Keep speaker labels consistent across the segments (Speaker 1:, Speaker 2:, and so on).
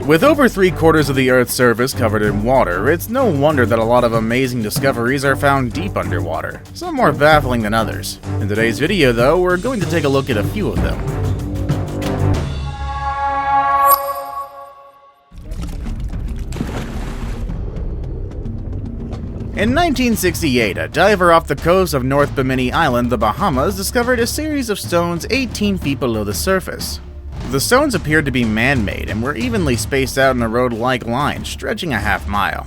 Speaker 1: With over 3/4 of the Earth's surface covered in water, it's no wonder that a lot of amazing discoveries are found deep underwater, some more baffling than others. In today's video though, we're going to take a look at a few of them. In 1968, a diver off the coast of North Bimini Island, the Bahamas, discovered a series of stones 18 feet below the surface. The stones appeared to be man-made and were evenly spaced out in a road-like line, stretching a half-mile.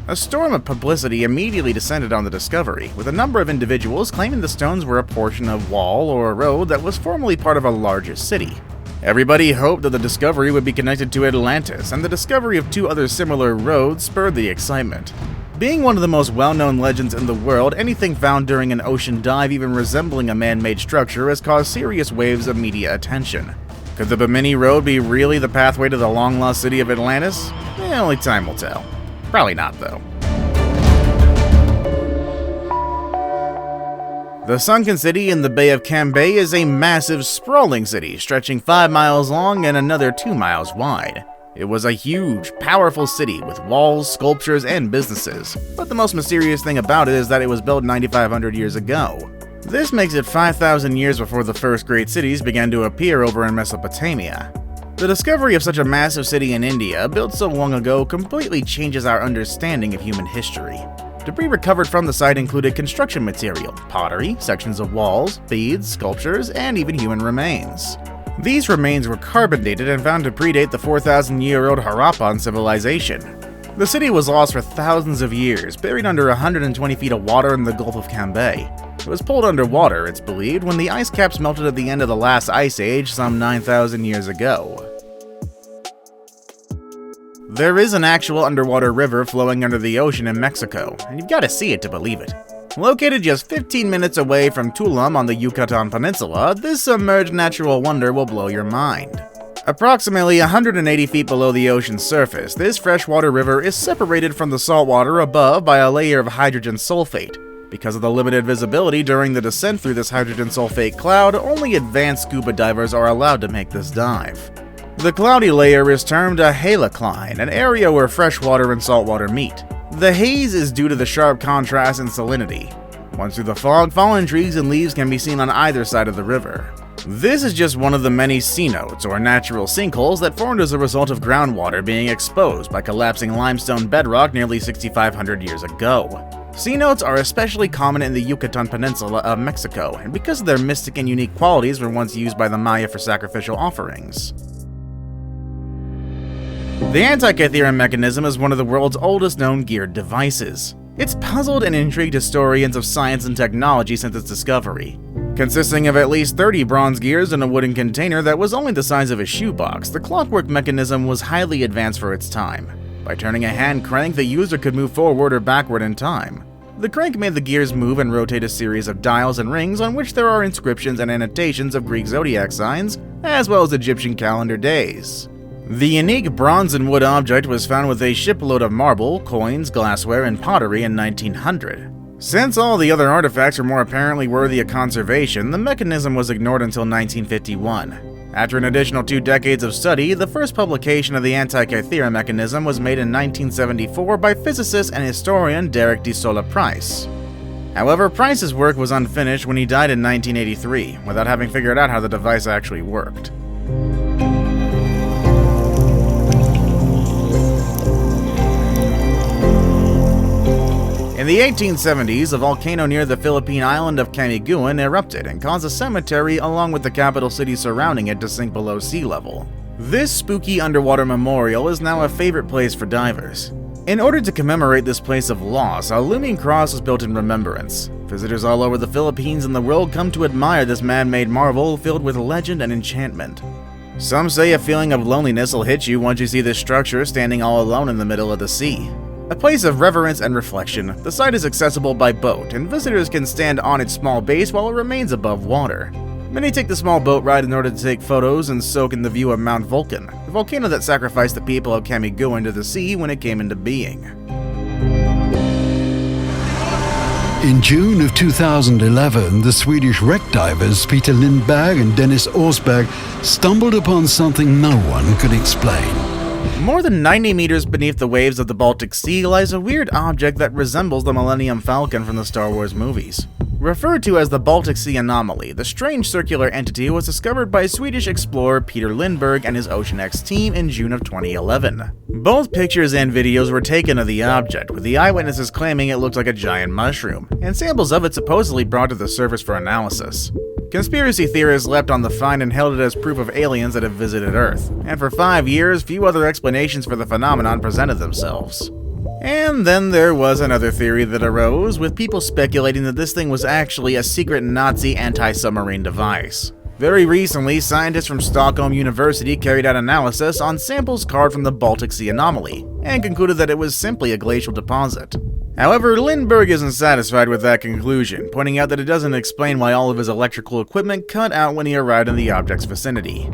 Speaker 1: A storm of publicity immediately descended on the discovery, with a number of individuals claiming the stones were a portion of wall or a road that was formerly part of a larger city. Everybody hoped that the discovery would be connected to Atlantis, and the discovery of 2 other similar roads spurred the excitement. Being one of the most well-known legends in the world, anything found during an ocean dive even resembling a man-made structure has caused serious waves of media attention. Could the Bimini Road be really the pathway to the long-lost city of Atlantis? Only time will tell. Probably not, though. The sunken city in the Bay of Cambay is a massive, sprawling city stretching 5 miles long and another 2 miles wide. It was a huge, powerful city with walls, sculptures, and businesses, but the most mysterious thing about it is that it was built 9,500 years ago. This makes it 5,000 years before the first great cities began to appear over in Mesopotamia. The discovery of such a massive city in India, built so long ago, completely changes our understanding of human history. Debris recovered from the site included construction material, pottery, sections of walls, beads, sculptures, and even human remains. These remains were carbon dated and found to predate the 4,000-year-old Harappan civilization. The city was lost for thousands of years, buried under 120 feet of water in the Gulf of Cambay. It was pulled underwater, it's believed, when the ice caps melted at the end of the last ice age some 9,000 years ago. There is an actual underwater river flowing under the ocean in Mexico, and you've got to see it to believe it. Located just 15 minutes away from Tulum on the Yucatan Peninsula, this submerged natural wonder will blow your mind. Approximately 180 feet below the ocean's surface, this freshwater river is separated from the saltwater above by a layer of hydrogen sulfate. Because of the limited visibility during the descent through this hydrogen sulfate cloud, only advanced scuba divers are allowed to make this dive. The cloudy layer is termed a halocline, an area where freshwater and saltwater meet. The haze is due to the sharp contrast in salinity. Once through the fog, fallen trees and leaves can be seen on either side of the river. This is just one of the many cenotes, or natural sinkholes, that formed as a result of groundwater being exposed by collapsing limestone bedrock nearly 6,500 years ago. Cenotes are especially common in the Yucatan Peninsula of Mexico, and because of their mystic and unique qualities were once used by the Maya for sacrificial offerings. The Antikythera mechanism is one of the world's oldest known geared devices. It's puzzled and intrigued historians of science and technology since its discovery. Consisting of at least 30 bronze gears in a wooden container that was only the size of a shoebox, the clockwork mechanism was highly advanced for its time. By turning a hand crank, the user could move forward or backward in time. The crank made the gears move and rotate a series of dials and rings on which there are inscriptions and annotations of Greek zodiac signs, as well as Egyptian calendar days. The unique bronze and wood object was found with a shipload of marble, coins, glassware, and pottery in 1900. Since all the other artifacts were more apparently worthy of conservation, the mechanism was ignored until 1951. After an additional 2 decades of study, the first publication of the Antikythera mechanism was made in 1974 by physicist and historian Derek de Sola Price. However, Price's work was unfinished when he died in 1983, without having figured out how the device actually worked. In the 1870s, a volcano near the Philippine island of Camiguin erupted and caused a cemetery along with the capital city surrounding it to sink below sea level. This spooky underwater memorial is now a favorite place for divers. In order to commemorate this place of loss, a looming cross was built in remembrance. Visitors all over the Philippines and the world come to admire this man-made marvel filled with legend and enchantment. Some say a feeling of loneliness will hit you once you see this structure standing all alone in the middle of the sea. A place of reverence and reflection, the site is accessible by boat, and visitors can stand on its small base while it remains above water. Many take the small boat ride in order to take photos and soak in the view of Mount Vulcan, the volcano that sacrificed the people of Camiguin to the sea when it came into being.
Speaker 2: In June of 2011, the Swedish wreck divers Peter Lindberg and Dennis Orsberg stumbled upon something no one could explain.
Speaker 1: More than 90 meters beneath the waves of the Baltic Sea lies a weird object that resembles the Millennium Falcon from the Star Wars movies. Referred to as the Baltic Sea Anomaly, the strange circular entity was discovered by Swedish explorer Peter Lindberg and his Ocean X team in June of 2011. Both pictures and videos were taken of the object, with the eyewitnesses claiming it looked like a giant mushroom, and samples of it supposedly brought to the surface for analysis. Conspiracy theorists leapt on the find and hailed it as proof of aliens that have visited Earth, and for 5 years, few other explanations for the phenomenon presented themselves. And then there was another theory that arose, with people speculating that this thing was actually a secret Nazi anti-submarine device. Very recently, scientists from Stockholm University carried out analysis on samples carved from the Baltic Sea Anomaly, and concluded that it was simply a glacial deposit. However, Lindberg isn't satisfied with that conclusion, pointing out that it doesn't explain why all of his electrical equipment cut out when he arrived in the object's vicinity.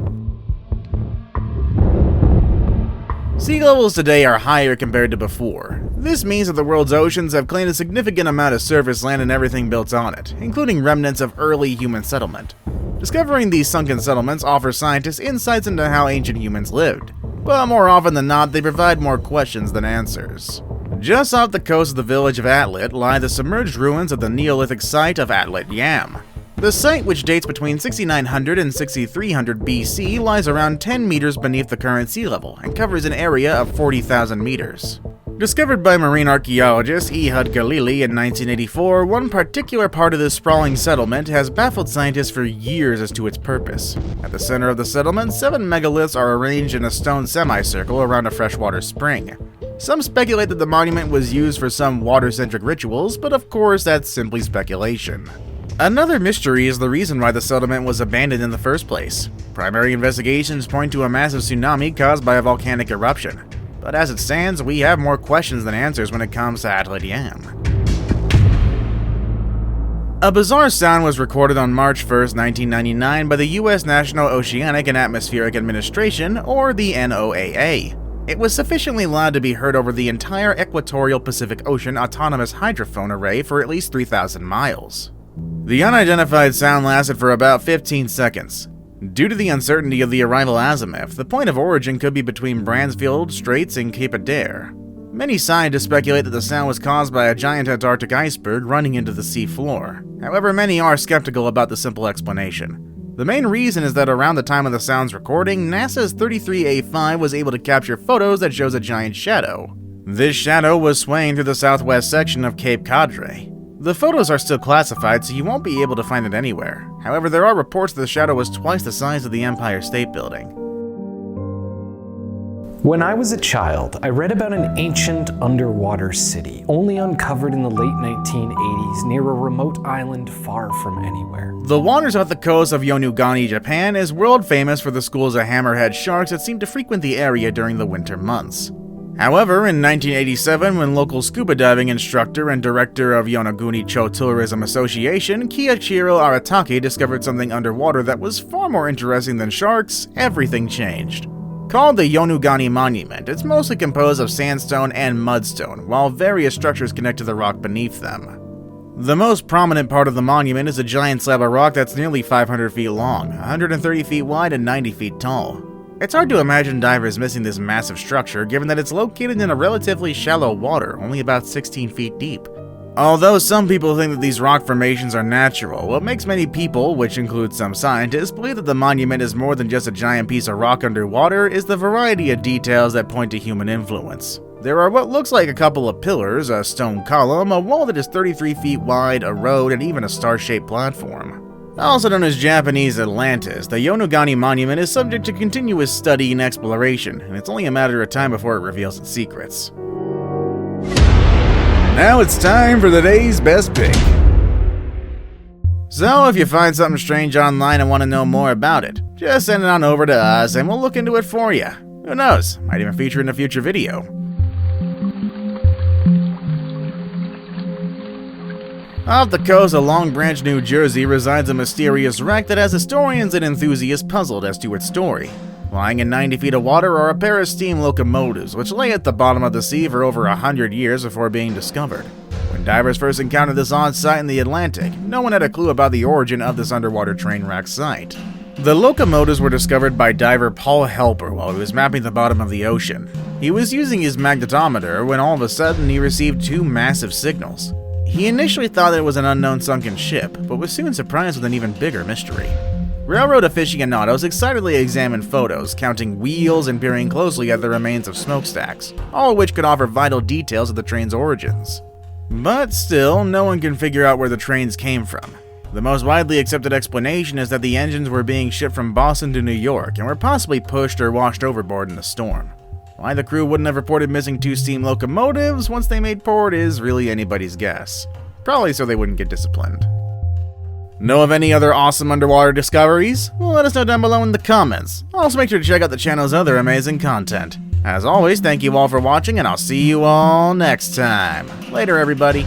Speaker 1: Sea levels today are higher compared to before. This means that the world's oceans have claimed a significant amount of surface land and everything built on it, including remnants of early human settlement. Discovering these sunken settlements offers scientists insights into how ancient humans lived, but more often than not, they provide more questions than answers. Just off the coast of the village of Atlit lie the submerged ruins of the Neolithic site of Atlit Yam. The site, which dates between 6900 and 6300 BC, lies around 10 meters beneath the current sea level and covers an area of 40,000 meters. Discovered by marine archaeologist Ehud Galili in 1984, one particular part of this sprawling settlement has baffled scientists for years as to its purpose. At the center of the settlement, 7 megaliths are arranged in a stone semicircle around a freshwater spring. Some speculate that the monument was used for some water-centric rituals, but of course that's simply speculation. Another mystery is the reason why the settlement was abandoned in the first place. Primary investigations point to a massive tsunami caused by a volcanic eruption. But as it stands, we have more questions than answers when it comes to Atlit Yam. A bizarre sound was recorded on March 1, 1999 by the U.S. National Oceanic and Atmospheric Administration, or the NOAA. It was sufficiently loud to be heard over the entire equatorial Pacific Ocean autonomous hydrophone array for at least 3,000 miles. The unidentified sound lasted for about 15 seconds. Due to the uncertainty of the arrival azimuth, the point of origin could be between Bransfield Straits and Cape Adare. Many scientists speculate that the sound was caused by a giant Antarctic iceberg running into the sea floor. However, many are skeptical about the simple explanation. The main reason is that around the time of the sound's recording, NASA's 33A5 was able to capture photos that shows a giant shadow. This shadow was swaying through the southwest section of Cape Cadre. The photos are still classified, so you won't be able to find it anywhere. However, there are reports that the shadow was twice the size of the Empire State Building.
Speaker 3: When I was a child, I read about an ancient underwater city, only uncovered in the late 1980s near a remote island far from anywhere.
Speaker 1: The waters off the coast of Yonaguni, Japan is world famous for the schools of hammerhead sharks that seem to frequent the area during the winter months. However, in 1987, when local scuba diving instructor and director of Yonaguni Cho Tourism Association, Kiichiro Aratake, discovered something underwater that was far more interesting than sharks, everything changed. Called the Yonaguni Monument, it's mostly composed of sandstone and mudstone, while various structures connect to the rock beneath them. The most prominent part of the monument is a giant slab of rock that's nearly 500 feet long, 130 feet wide, and 90 feet tall. It's hard to imagine divers missing this massive structure, given that it's located in a relatively shallow water, only about 16 feet deep. Although some people think that these rock formations are natural, what makes many people, which includes some scientists, believe that the monument is more than just a giant piece of rock underwater is the variety of details that point to human influence. There are what looks like a couple of pillars, a stone column, a wall that is 33 feet wide, a road, and even a star-shaped platform. Also known as Japanese Atlantis, the Yonaguni Monument is subject to continuous study and exploration, and it's only a matter of time before it reveals its secrets. Now it's time for the day's best pick. So if you find something strange online and want to know more about it, just send it on over to us and we'll look into it for you. Who knows, might even feature in a future video. Off the coast of Long Branch, New Jersey resides a mysterious wreck that has historians and enthusiasts puzzled as to its story. Lying in 90 feet of water are a pair of steam locomotives, which lay at the bottom of the sea for over 100 years before being discovered. When Divers first encountered this odd sight in the Atlantic. No one had a clue about the origin of this underwater train wreck site. The locomotives were discovered by diver Paul Helper while he was mapping the bottom of the ocean. He was using his magnetometer when all of a sudden he received two massive signals. He initially thought it was an unknown sunken ship, but was soon surprised with an even bigger mystery. Railroad aficionados excitedly examined photos, counting wheels and peering closely at the remains of smokestacks, all of which could offer vital details of the train's origins. But still, no one can figure out where the trains came from. The most widely accepted explanation is that the engines were being shipped from Boston to New York and were possibly pushed or washed overboard in the storm. Why the crew wouldn't have reported missing two steam locomotives once they made port is really anybody's guess. Probably so they wouldn't get disciplined. Know of any other awesome underwater discoveries? Well, let us know down below in the comments. Also make sure to check out the channel's other amazing content. As always, thank you all for watching, and I'll see you all next time. Later, everybody.